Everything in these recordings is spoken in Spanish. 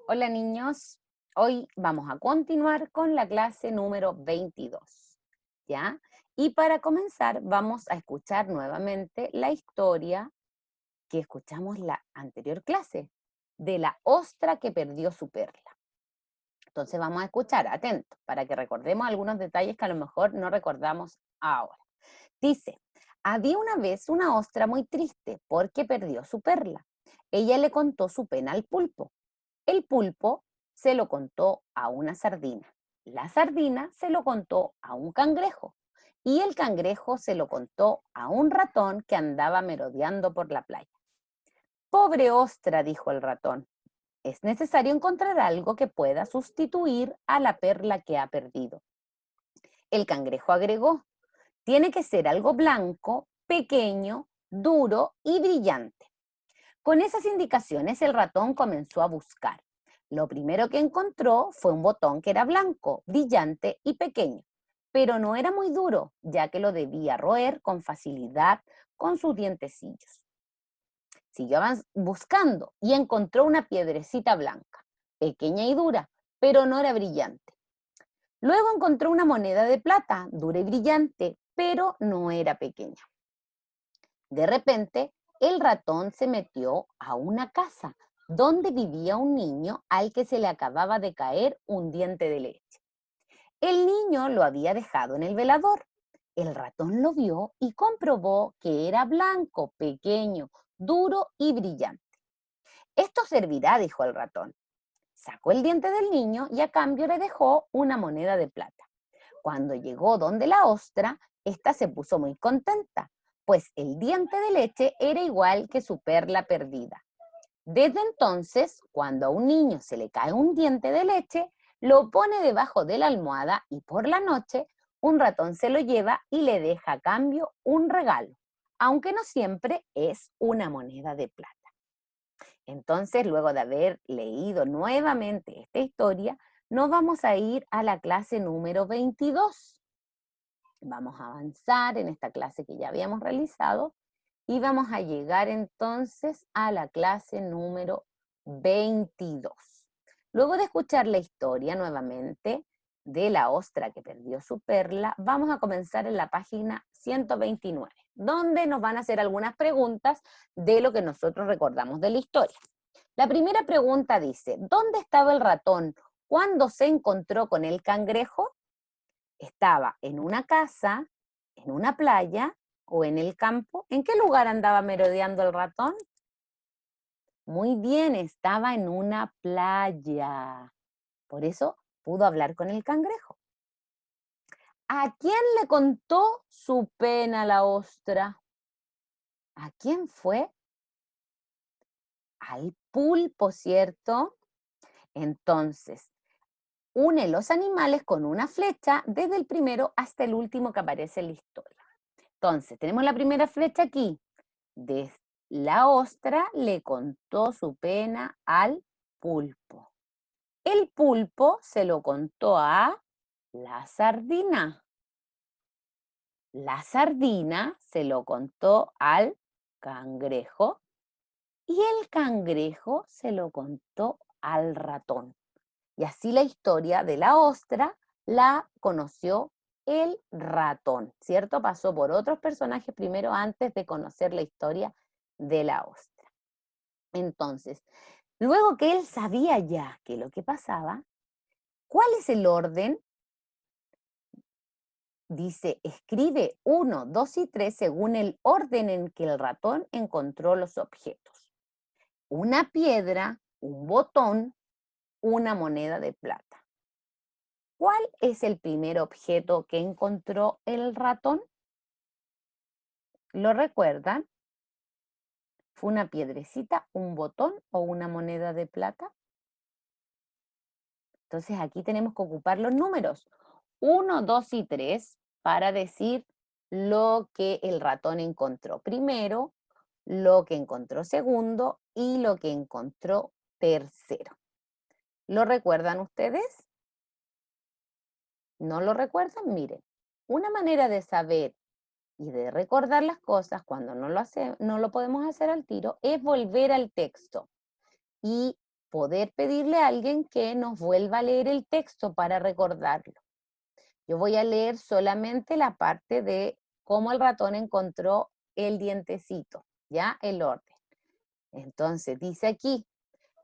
Hola niños, hoy vamos a continuar con la clase número 22, ¿ya? Y para comenzar vamos a escuchar nuevamente la historia que escuchamos la anterior clase, de la ostra que perdió su perla. Entonces vamos a escuchar, atentos, para que recordemos algunos detalles que a lo mejor no recordamos ahora. Dice, había una vez una ostra muy triste porque perdió su perla. Ella le contó su pena al pulpo. El pulpo se lo contó a una sardina. La sardina se lo contó a un cangrejo. Y el cangrejo se lo contó a un ratón que andaba merodeando por la playa. Pobre ostra, dijo el ratón. Es necesario encontrar algo que pueda sustituir a la perla que ha perdido. El cangrejo agregó, tiene que ser algo blanco, pequeño, duro y brillante. Con esas indicaciones el ratón comenzó a buscar. Lo primero que encontró fue un botón que era blanco, brillante y pequeño, pero no era muy duro, ya que lo debía roer con facilidad con sus dientecillos. Siguió buscando y encontró una piedrecita blanca, pequeña y dura, pero no era brillante. Luego encontró una moneda de plata, dura y brillante, pero no era pequeña. De repente, el ratón se metió a una casa donde vivía un niño al que se le acababa de caer un diente de leche. El niño lo había dejado en el velador. El ratón lo vio y comprobó que era blanco, pequeño, duro y brillante. Esto servirá, dijo el ratón. Sacó el diente del niño y a cambio le dejó una moneda de plata. Cuando llegó donde la ostra, ésta se puso muy contenta, pues el diente de leche era igual que su perla perdida. Desde entonces, cuando a un niño se le cae un diente de leche, lo pone debajo de la almohada y por la noche un ratón se lo lleva y le deja a cambio un regalo, aunque no siempre es una moneda de plata. Entonces, luego de haber leído nuevamente esta historia, nos vamos a ir a la clase número 22. Vamos a avanzar en esta clase que ya habíamos realizado y vamos a llegar entonces a la clase número 22. Luego de escuchar la historia nuevamente de la ostra que perdió su perla, vamos a comenzar en la página 129, donde nos van a hacer algunas preguntas de lo que nosotros recordamos de la historia. La primera pregunta dice, ¿dónde estaba el ratón cuando se encontró con el cangrejo? ¿Estaba en una casa, en una playa o en el campo? ¿En qué lugar andaba merodeando el ratón? Muy bien, estaba en una playa. Por eso pudo hablar con el cangrejo. ¿A quién le contó su pena la ostra? ¿A quién fue? Al pulpo, ¿cierto? Entonces, une los animales con una flecha desde el primero hasta el último que aparece en la historia. Entonces, tenemos la primera flecha aquí. De la ostra le contó su pena al pulpo. El pulpo se lo contó a la sardina. La sardina se lo contó al cangrejo y el cangrejo se lo contó al ratón. Y así la historia de la ostra la conoció el ratón, ¿cierto? Pasó por otros personajes primero antes de conocer la historia de la ostra. Entonces, luego que él sabía ya que lo que pasaba, ¿cuál es el orden? Dice, escribe 1, 2 y 3 según el orden en que el ratón encontró los objetos. Una piedra, un botón, una moneda de plata. ¿Cuál es el primer objeto que encontró el ratón? ¿Lo recuerdan? ¿Fue una piedrecita, un botón o una moneda de plata? Entonces aquí tenemos que ocupar los números 1, 2 y 3 para decir lo que el ratón encontró primero, lo que encontró segundo y lo que encontró tercero. ¿Lo recuerdan ustedes? ¿No lo recuerdan? Miren, una manera de saber y de recordar las cosas cuando no lo podemos hacer al tiro es volver al texto y poder pedirle a alguien que nos vuelva a leer el texto para recordarlo. Yo voy a leer solamente la parte de cómo el ratón encontró el dientecito, ¿ya? El orden. Entonces, dice aquí,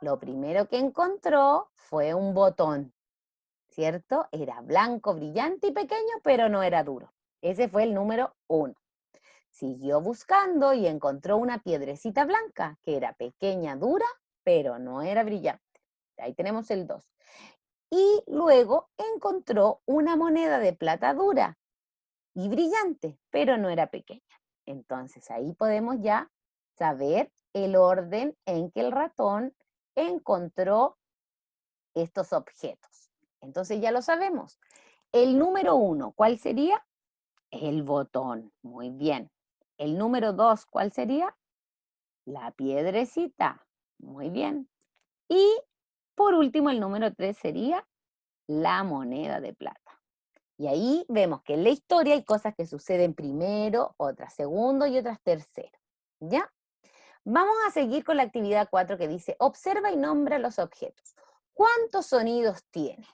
lo primero que encontró fue un botón, ¿cierto? Era blanco, brillante y pequeño, pero no era duro. Ese fue el número 1. Siguió buscando y encontró una piedrecita blanca, que era pequeña, dura, pero no era brillante. Ahí tenemos el 2. Y luego encontró una moneda de plata dura y brillante, pero no era pequeña. Entonces ahí podemos ya saber el orden en que el ratón encontró estos objetos. Entonces ya lo sabemos. El número 1, ¿cuál sería? El botón. Muy bien. El número 2, ¿cuál sería? La piedrecita. Muy bien. Y por último, el número 3 sería la moneda de plata. Y ahí vemos que en la historia hay cosas que suceden primero, otras segundo y otras tercero. ¿Ya? Vamos a seguir con la actividad 4 que dice, observa y nombra los objetos. ¿Cuántos sonidos tiene?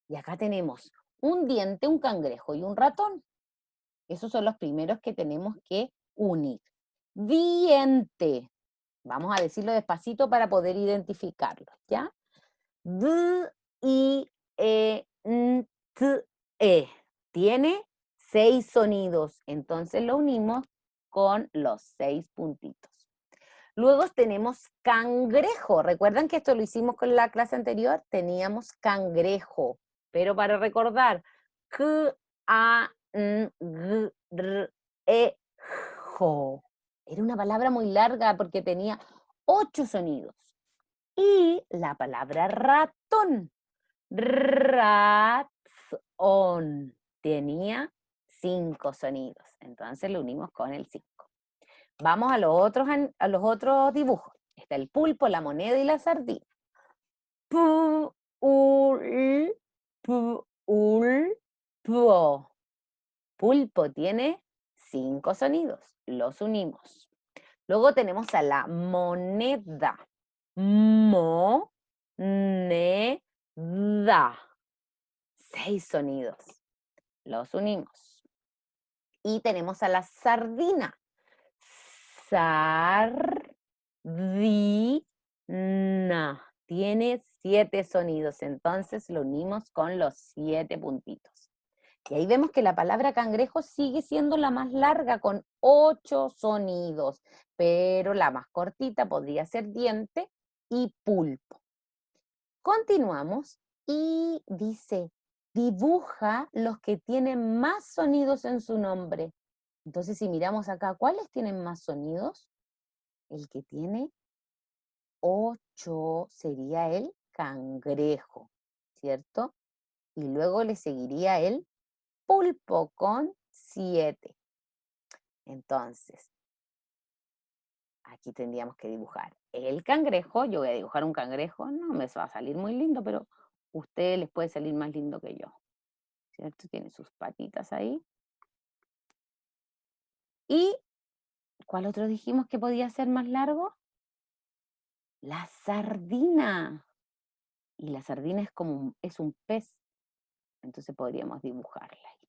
Y acá tenemos un diente, un cangrejo y un ratón. Esos son los primeros que tenemos que unir. Diente. Vamos a decirlo despacito para poder identificarlo, ¿ya? D, I, E, N, T, E. Tiene 6 sonidos, entonces lo unimos con los 6 puntitos. Luego tenemos cangrejo. ¿Recuerdan que esto lo hicimos con la clase anterior? Teníamos cangrejo. Pero para recordar, K, A, N, G, R, E, jo. Era una palabra muy larga porque tenía 8 sonidos. Y la palabra ratón, ratón, tenía 5 sonidos. Entonces lo unimos con el 5. Vamos a los otros dibujos. Está el pulpo, la moneda y la sardina. Pu, ul, pu, ul, puo. Pulpo tiene 5 sonidos. Los unimos. Luego tenemos a la moneda. Mo, ne, da. 6 sonidos. Los unimos. Y tenemos a la sardina. Sardina. Tiene 7 sonidos, entonces lo unimos con los 7 puntitos. Y ahí vemos que la palabra cangrejo sigue siendo la más larga con 8 sonidos, pero la más cortita podría ser diente y pulpo. Continuamos y dice, dibuja los que tienen más sonidos en su nombre. Entonces, si miramos acá, ¿cuáles tienen más sonidos? El que tiene 8 sería el cangrejo, ¿cierto? Y luego le seguiría el pulpo con 7. Entonces, aquí tendríamos que dibujar el cangrejo. Yo voy a dibujar un cangrejo, no me va a salir muy lindo, pero a ustedes les puede salir más lindo que yo, ¿cierto? Tiene sus patitas ahí. ¿Y cuál otro dijimos que podía ser más largo? La sardina. Y la sardina es como es un pez, entonces podríamos dibujarla ahí,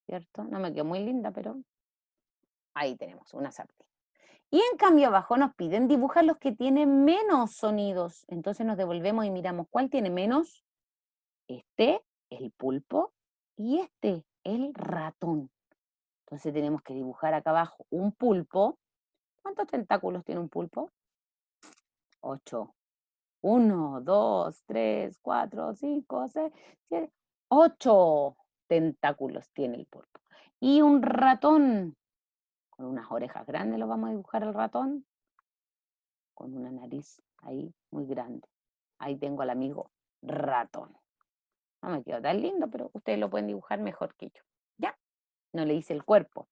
¿cierto? No me quedó muy linda, pero ahí tenemos una sardina. Y en cambio abajo nos piden dibujar los que tienen menos sonidos. Entonces nos devolvemos y miramos cuál tiene menos. Este, el pulpo, y este, el ratón. Entonces tenemos que dibujar acá abajo un pulpo. ¿Cuántos tentáculos tiene un pulpo? 8. 1, 2, 3, 4, 5, 6, 7, 8 tentáculos tiene el pulpo. Y un ratón, con unas orejas grandes lo vamos a dibujar el ratón, con una nariz ahí muy grande. Ahí tengo al amigo ratón. No me quedó tan lindo, pero ustedes lo pueden dibujar mejor que yo. ¿Ya? No le hice el cuerpo.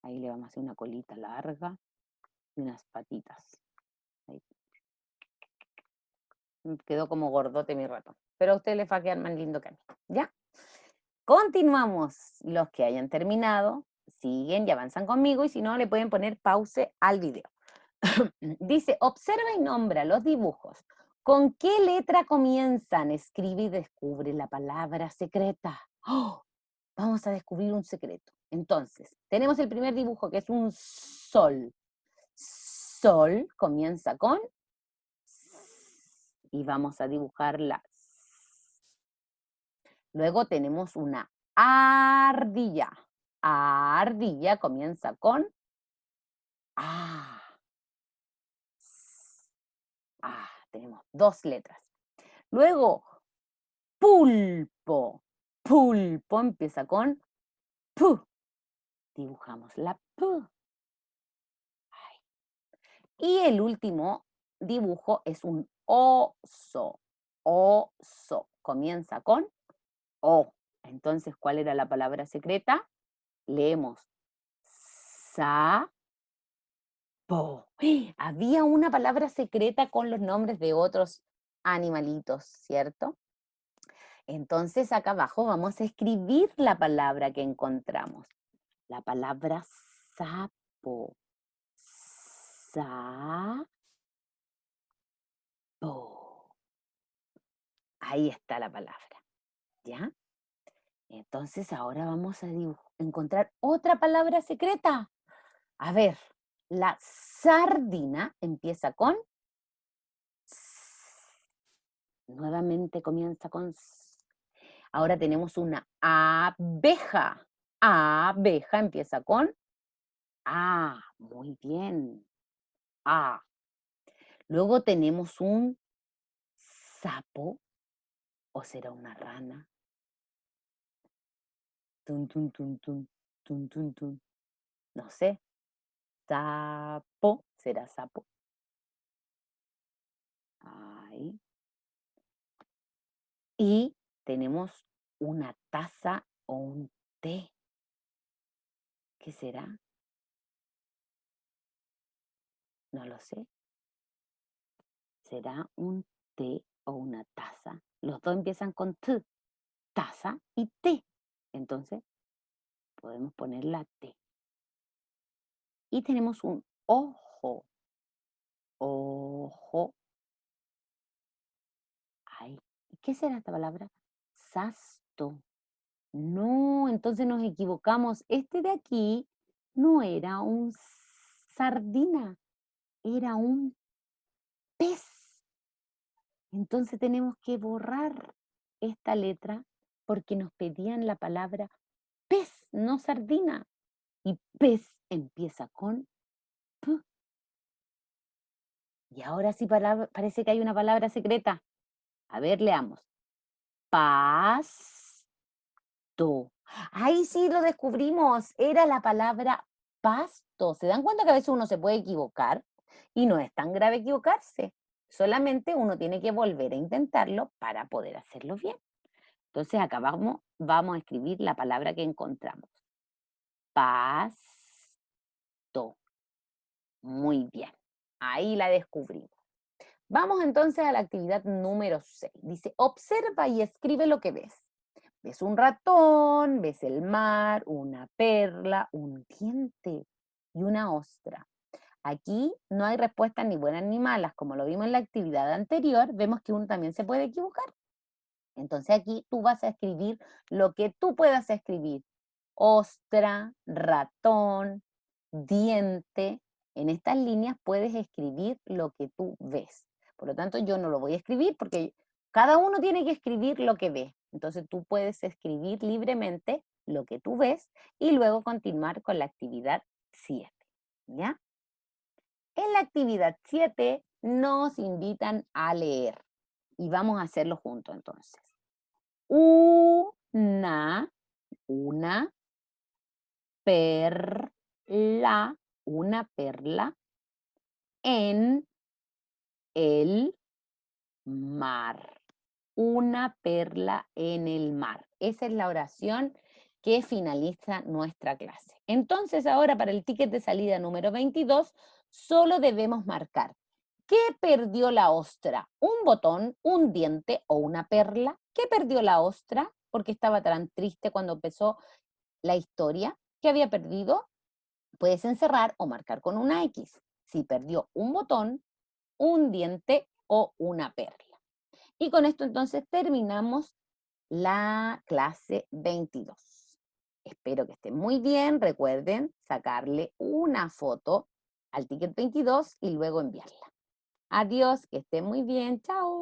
Ahí le vamos a hacer una colita larga y unas patitas. Ahí. Quedó como gordote mi ratón. Pero a ustedes les va a quedar más lindo que a mí. ¿Ya? Continuamos. Los que hayan terminado, siguen y avanzan conmigo, y si no, le pueden poner pause al video. Dice, observa y nombra los dibujos. ¿Con qué letra comienzan? Escribe y descubre la palabra secreta. ¡Oh! Vamos a descubrir un secreto. Entonces, tenemos el primer dibujo que es un sol. Sol comienza con y vamos a dibujarla. Luego tenemos una ardilla. Ardilla comienza con A. Tenemos dos letras. Luego, pulpo. Pulpo empieza con P. Dibujamos la P. Y el último dibujo es un oso. Oso. Comienza con O. Entonces, ¿cuál era la palabra secreta? Leemos sapo. Había una palabra secreta con los nombres de otros animalitos, ¿cierto? Entonces, acá abajo vamos a escribir la palabra que encontramos. La palabra sapo. Sapo. Ahí está la palabra, ¿ya? Entonces ahora vamos a encontrar otra palabra secreta. A ver, la sardina empieza con S. Nuevamente comienza con S. Ahora tenemos una abeja. Abeja empieza con A. Muy bien. A. Luego tenemos un sapo, o será una rana. Tun, tun, tun, tun, tun, tun, tun. No sé. Sapo, será sapo. Ahí. Y tenemos una taza o un té. ¿Qué será? No lo sé. ¿Será un té o una taza? Los dos empiezan con T. Taza y té. Entonces, podemos poner la T. Y tenemos un ojo. Ojo. Ay, ¿qué será esta palabra? Sasto. No, entonces nos equivocamos. Este de aquí no era un sardina, era un pez. Entonces tenemos que borrar esta letra porque nos pedían la palabra pez, no sardina. Y pez empieza con P. Y ahora sí parece que hay una palabra secreta. A ver, leamos. Pasto. Ahí sí lo descubrimos. Era la palabra pasto. ¿Se dan cuenta que a veces uno se puede equivocar? Y no es tan grave equivocarse. Solamente uno tiene que volver a intentarlo para poder hacerlo bien. Entonces acá vamos a escribir la palabra que encontramos. Pasto. Muy bien. Ahí la descubrimos. Vamos entonces a la actividad número 6. Dice, observa y escribe lo que ves. Ves un ratón, ves el mar, una perla, un diente y una ostra. Aquí no hay respuestas ni buenas ni malas, como lo vimos en la actividad anterior, vemos que uno también se puede equivocar. Entonces aquí tú vas a escribir lo que tú puedas escribir. Ostra, ratón, diente. En estas líneas puedes escribir lo que tú ves. Por lo tanto, yo no lo voy a escribir porque cada uno tiene que escribir lo que ve. Entonces tú puedes escribir libremente lo que tú ves y luego continuar con la actividad 7. ¿Ya? En la actividad 7 nos invitan a leer y vamos a hacerlo juntos entonces. Una perla, una perla en el mar. Una perla en el mar. Esa es la oración que finaliza nuestra clase. Entonces ahora para el ticket de salida número 22, solo debemos marcar ¿qué perdió la ostra? ¿Un botón, un diente o una perla? ¿Qué perdió la ostra? Porque estaba tan triste cuando empezó la historia. ¿Qué había perdido? Puedes encerrar o marcar con una X. si perdió un botón, un diente o una perla. Y con esto entonces terminamos la clase 22. Espero que estén muy bien. Recuerden sacarle una foto al ticket 22 y luego enviarla. Adiós, que estén muy bien. Chao.